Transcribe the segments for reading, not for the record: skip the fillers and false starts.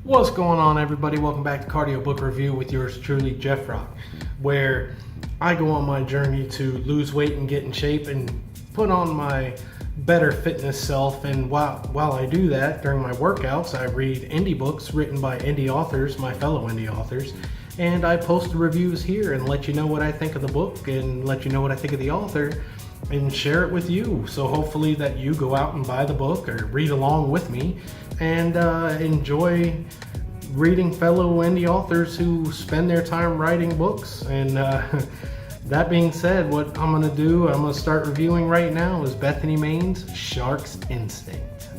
What's going on, everybody? Welcome back to Cardio Book Review with yours truly, Jeff Rock, where I go on my journey to lose weight and get in shape and put on my better fitness self. And while I do that, during my workouts, I read indie books written by indie authors, my fellow indie authors, and I post reviews here and let you know what I think of the book and let you know what I think of the author and share it with you. So hopefully that you go out and buy the book or read along with me and enjoy reading fellow indie authors who spend their time writing books. And that being said, what I'm going to start reviewing right now is Bethany Main's Shark's Instinct.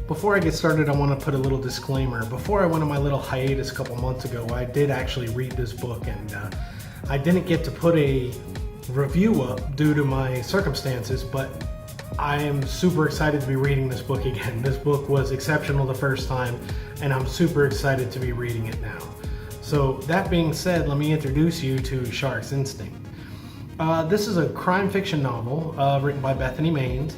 Before I get started, I want to put a little disclaimer. Before I went on my little hiatus a couple months ago, I did actually read this book, and I didn't get to put a review up due to my circumstances, but I am super excited to be reading this book again. This book was exceptional the first time, and I'm super excited to be reading it now. So that being said, let me introduce you to Shark's Instinct. This is a crime fiction novel written by Bethany Main's,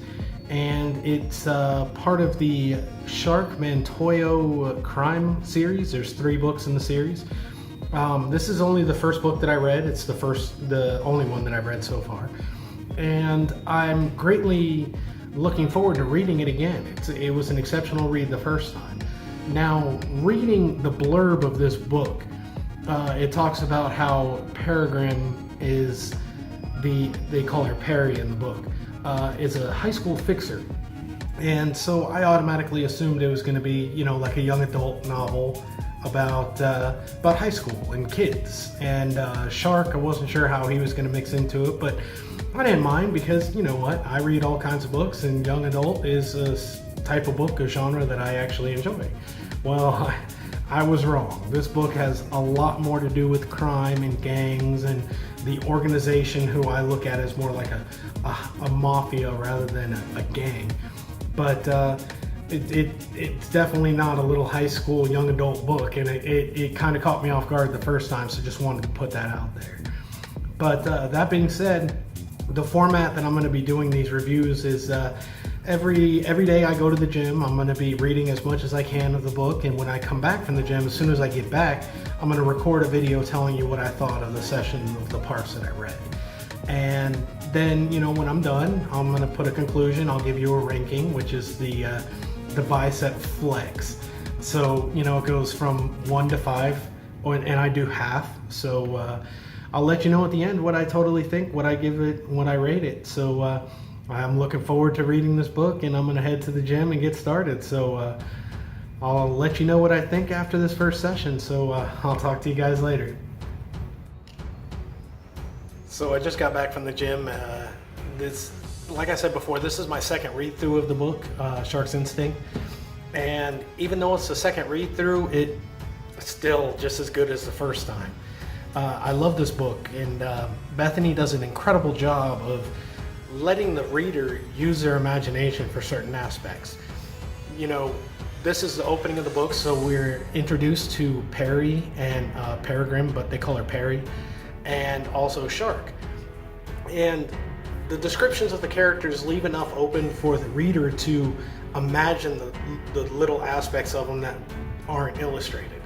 and it's part of the Shark Santoyo crime series. There's 3 books in the series. This is only the first book that I read. It's the only one that I've read so far. And I'm greatly looking forward to reading it again. It was an exceptional read the first time. Now, reading the blurb of this book, it talks about how Peregrine is they call her Peri in the book, is a high school fixer. And so I automatically assumed it was going to be, like a young adult novel about high school and kids. And Shark, I wasn't sure how he was going to mix into it, but I didn't mind because, you know what, I read all kinds of books, and young adult is a type of book, a genre that I actually enjoy. Well, I was wrong. This book has a lot more to do with crime and gangs and the organization, who I look at as more like a mafia rather than a gang. But it's definitely not a little high school young adult book, and it kind of caught me off guard the first time, so just wanted to put that out there. But that being said, the format that I'm going to be doing these reviews is every day I go to the gym, I'm going to be reading as much as I can of the book, and when I come back from the gym, as soon as I get back, I'm going to record a video telling you what I thought of the session of the parts that I read. And then, when I'm done, I'm going to put a conclusion. I'll give you a ranking, which is the bicep flex. So, it goes from 1 to 5, and I do half. So I'll let you know at the end what I totally think, what I give it, what I rate it. So I'm looking forward to reading this book, and I'm going to head to the gym and get started. So I'll let you know what I think after this first session. So I'll talk to you guys later. So I just got back from the gym. Like I said before, this is my second read through of the book, Shark's Instinct. And even though it's the second read through, it's still just as good as the first time. I love this book, and Bethany does an incredible job of letting the reader use their imagination for certain aspects. This is the opening of the book, so we're introduced to Peri and Peregrine, but they call her Peri, and also Shark. And the descriptions of the characters leave enough open for the reader to imagine the little aspects of them that aren't illustrated.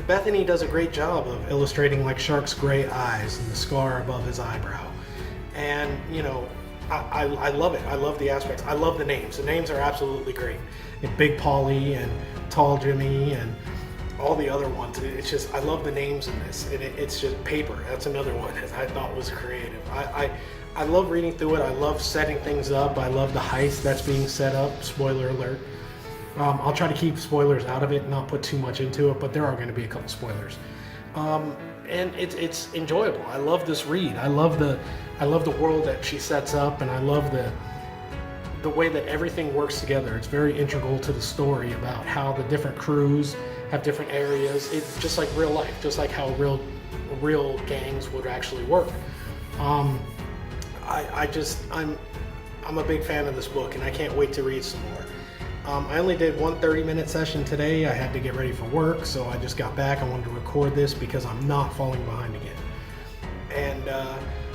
Bethany does a great job of illustrating like Shark's gray eyes and the scar above his eyebrow. And, I love it. I love the aspects. I love the names. The names are absolutely great. And Big Polly and Tall Jimmy and all the other ones. It's just, I love the names in this. And it's just Paper. That's another one that I thought was creative. I love reading through it. I love setting things up. I love the heist that's being set up. Spoiler alert. I'll try to keep spoilers out of it and not put too much into it, but there are going to be a couple spoilers. And it's enjoyable. I love this read. I love the world that she sets up, and I love the way that everything works together. It's very integral to the story about how the different crews have different areas. It's just like real life, just like how real gangs would actually work. I'm a big fan of this book, and I can't wait to read some more. I only did one 30-minute session today. I had to get ready for work, so I just got back. I wanted to record this because I'm not falling behind again. And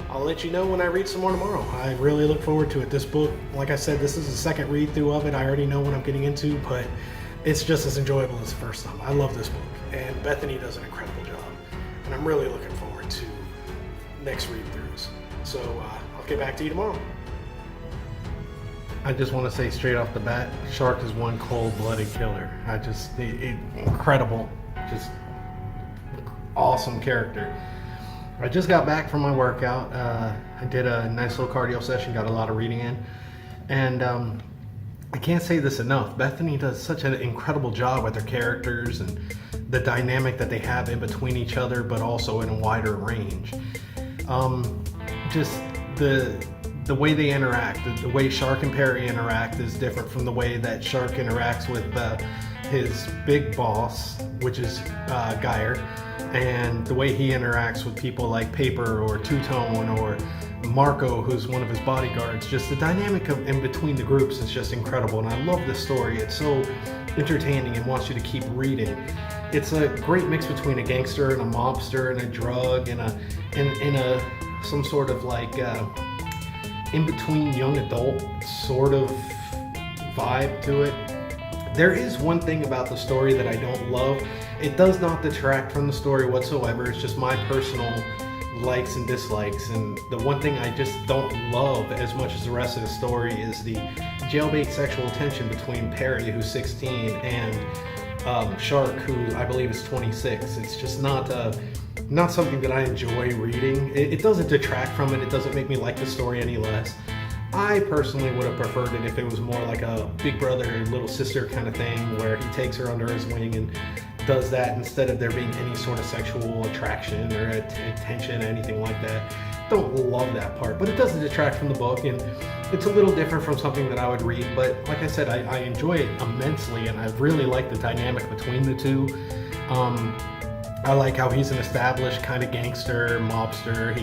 I'll let you know when I read some more tomorrow. I really look forward to it. This book, like I said, this is the second read through of it. I already know what I'm getting into, but it's just as enjoyable as the first time. I love this book, and Bethany does an incredible job, and I'm really looking forward to next read-throughs. So I'll get back to you tomorrow. I just want to say straight off the bat, Shark is one cold-blooded killer. Incredible, just awesome character. I just got back from my workout. I did a nice little cardio session, got a lot of reading in, and I can't say this enough. Bethany does such an incredible job with her characters and the dynamic that they have in between each other, but also in a wider range. Just the way they interact, the way Shark and Peri interact is different from the way that Shark interacts with his big boss, which is Geyer, and the way he interacts with people like Paper or Two-Tone or Marco, who's one of his bodyguards. Just the dynamic in between the groups is just incredible, and I love this story. It's so entertaining and wants you to keep reading. It's a great mix between a gangster and a mobster and a drug and a some sort of like in between young adult sort of vibe to it. There is one thing about the story that I don't love. It does not detract from the story whatsoever. It's just my personal likes and dislikes, and the one thing I just don't love as much as the rest of the story is the jailbait sexual tension between Peri, who's 16, and Shark, who I believe is 26. It's just not something that I enjoy reading. It doesn't detract from it. It doesn't make me like the story any less. I personally would have preferred it if it was more like a big brother, little sister kind of thing, where he takes her under his wing and does that instead of there being any sort of sexual attraction or attention, anything like that. Don't love that part, but it doesn't detract from the book, and it's a little different from something that I would read. But like I said, I enjoy it immensely, and I really like the dynamic between the two. I like how he's an established kind of gangster, mobster.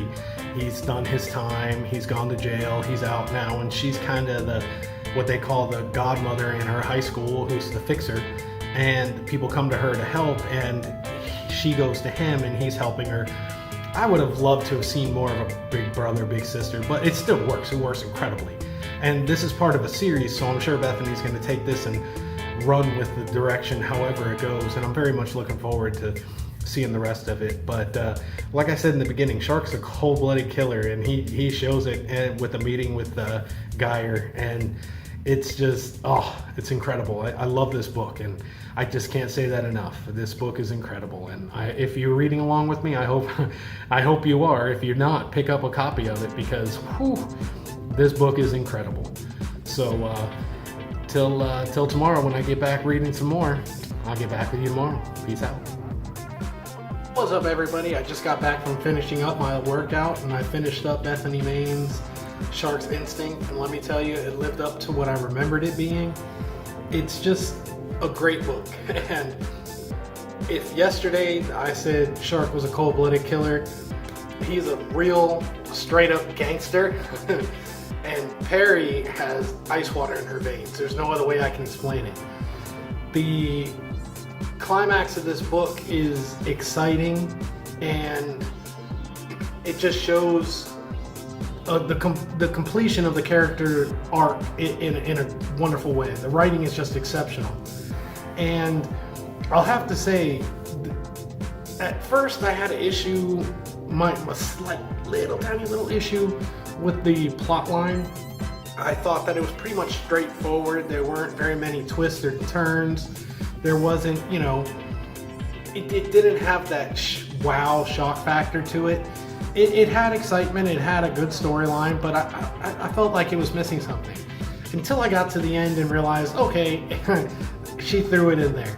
He's done his time, he's gone to jail, he's out now, and she's kind of what they call the godmother in her high school, who's the fixer. And people come to her to help, and she goes to him, and he's helping her. I would have loved to have seen more of a big brother, big sister, but it still works. It works incredibly. And this is part of a series, so I'm sure Bethany's going to take this and run with the direction however it goes, and I'm very much looking forward to seeing the rest of it. But like I said in the beginning, Shark's a cold-blooded killer, and he shows it with the meeting with Geyer, and it's just, it's incredible. I love this book, and I just can't say that enough. This book is incredible, and if you're reading along with me, I hope you are. If you're not, pick up a copy of it, because this book is incredible. So till tomorrow when I get back reading some more, I'll get back with you tomorrow. Peace out. What's up, everybody? I just got back from finishing up my workout, and I finished up Bethany Main's Shark's Instinct, and let me tell you, it lived up to what I remembered it being. It's just a great book. And if yesterday I said Shark was a cold-blooded killer, he's a real straight-up gangster. And Peri has ice water in her veins. There's no other way I can explain it. The climax of this book is exciting, and it just shows the completion of the character arc in a wonderful way. The writing is just exceptional. And I'll have to say, at first I had an issue, a slight little tiny little issue with the plot line. I thought that it was pretty much straightforward. There weren't very many twists or turns. There wasn't, it didn't have that wow shock factor to it. It had excitement, it had a good storyline, but I felt like it was missing something. Until I got to the end and realized, okay, she threw it in there.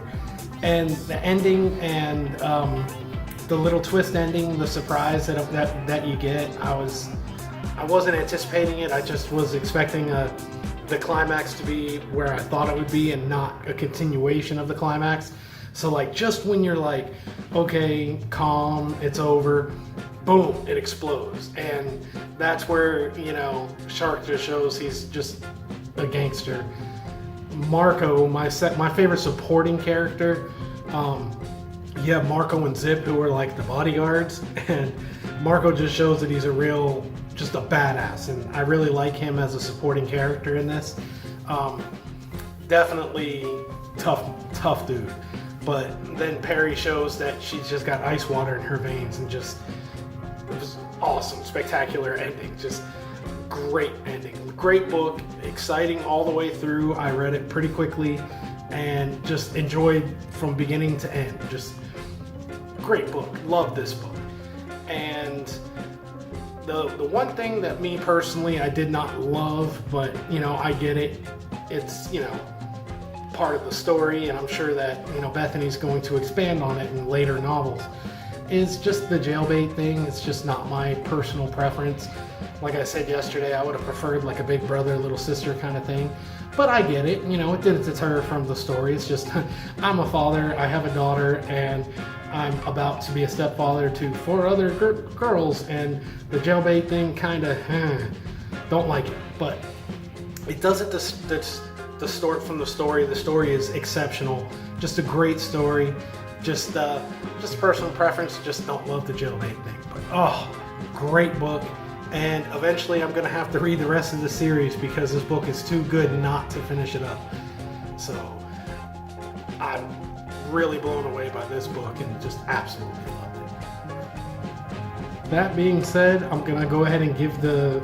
And the ending and the little twist ending, the surprise that you get, I wasn't anticipating it. I just was expecting the climax to be where I thought it would be and not a continuation of the climax. So like just when you're like, okay, calm, it's over, boom, it explodes. And that's where, Shark just shows he's just a gangster. Marco, my favorite supporting character, you have Marco and Zip, who are like the bodyguards, and Marco just shows that he's a real just a badass, and I really like him as a supporting character in this. Definitely tough dude. But then Peri shows that she's just got ice water in her veins, and just, it was awesome, spectacular ending, just great ending. Great book, exciting all the way through. I read it pretty quickly and just enjoyed from beginning to end. Just great book, love this book. And the one thing that me personally I did not love, but you know, I get it, it's, you know, part of the story, and I'm sure that, you know, Bethany's going to expand on it in later novels, is just the jailbait thing. It's just not my personal preference. Like I said yesterday, I would have preferred like a big brother, little sister kind of thing. But I get it, you know, it didn't deter from the story. It's just, I'm a father, I have a daughter, and I'm about to be a stepfather to 4 other girls, and the jailbait thing kind of, don't like it. But it doesn't distort from the story. The story is exceptional, just a great story. Just personal preference, just don't love the jailbait thing. But oh, great book. And eventually I'm gonna have to read the rest of the series because this book is too good not to finish it up. So I'm really blown away by this book and just absolutely love it. That being said, I'm gonna go ahead and give the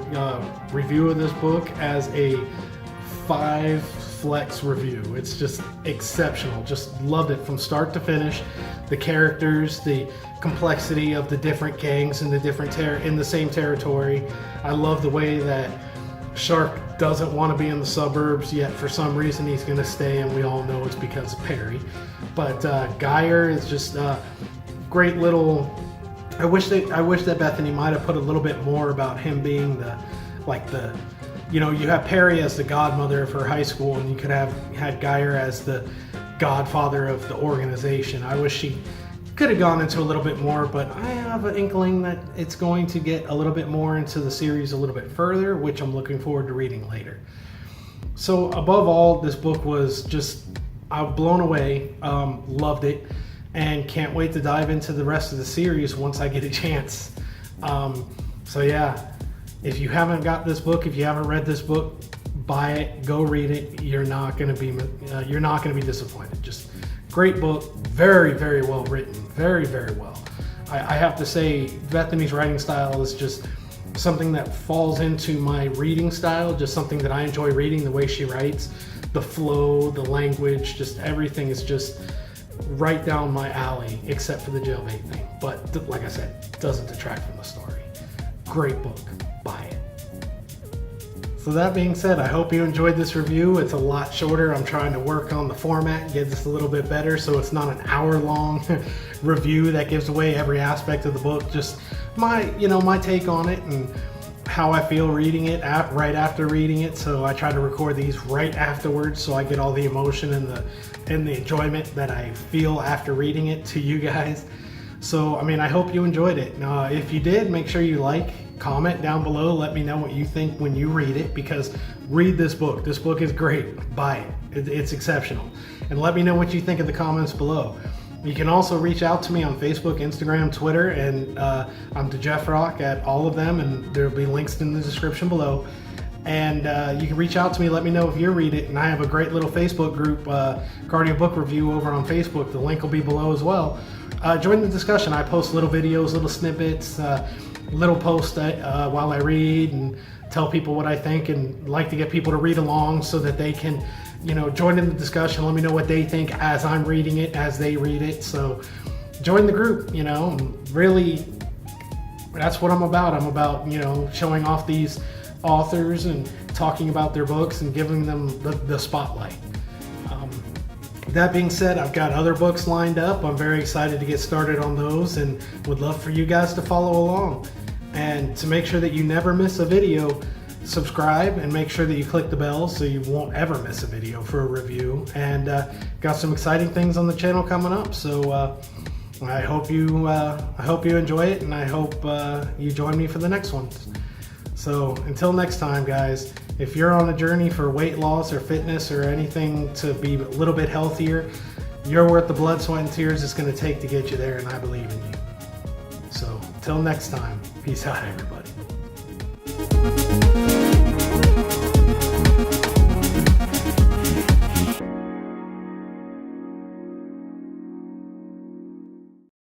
review of this book as a 5 flex review. It's just exceptional. Just loved it from start to finish. The characters, the complexity of the different gangs in the different in the same territory. I love the way that Shark doesn't want to be in the suburbs, yet for some reason he's going to stay, and we all know it's because of Peri. But Geyer is just great little. I wish that Bethany might have put a little bit more about him being the you know, you have Peri as the godmother of her high school, and you could have had Geyer as the godfather of the organization. I wish she could have gone into a little bit more, but I have an inkling that it's going to get a little bit more into the series a little bit further, which I'm looking forward to reading later. So above all, this book was just, I'm blown away, loved it, and can't wait to dive into the rest of the series once I get a chance. So yeah. If you haven't got this book, if you haven't read this book, buy it, go read it. You're not going to be disappointed. Just great book, very, very well written, very, very well. I have to say, Bethany's writing style is just something that falls into my reading style, just something that I enjoy reading, the way she writes, the flow, the language, just everything is just right down my alley, except for the jailbait thing. But like I said, it doesn't detract from the story. Great book. Buy it. So that being said, I hope you enjoyed this review. It's a lot shorter. I'm trying to work on the format, get this a little bit better so it's not an hour-long review that gives away every aspect of the book. Just my take on it and how I feel reading it right after reading it. So I try to record these right afterwards so I get all the emotion and the enjoyment that I feel after reading it to you guys. So, I mean, I hope you enjoyed it. If you did, make sure you comment down below. Let me know what you think when you read it, because read this book. This book is great. Buy it. It's exceptional. And let me know what you think in the comments below. You can also reach out to me on Facebook, Instagram, Twitter, and I'm DeJeffRock at all of them, and there'll be links in the description below. And you can reach out to me, let me know if you read it. And I have a great little Facebook group, Cardio Book Review, over on Facebook. The link will be below as well. Join the discussion. I post little videos, little snippets, little posts while I read, and tell people what I think, and like to get people to read along so that they can, join in the discussion. Let me know what they think as I'm reading it, as they read it. So join the group, really, that's what I'm about. I'm about, showing off these authors and talking about their books and giving them the spotlight. That being said, I've got other books lined up. I'm very excited to get started on those and would love for you guys to follow along. And to make sure that you never miss a video, subscribe and make sure that you click the bell so you won't ever miss a video for a review. And got some exciting things on the channel coming up. So I hope you enjoy it, and I hope you join me for the next one. So until next time, guys, if you're on a journey for weight loss or fitness or anything to be a little bit healthier, you're worth the blood, sweat, and tears it's going to take to get you there, and I believe in you. So until next time, peace out, everybody.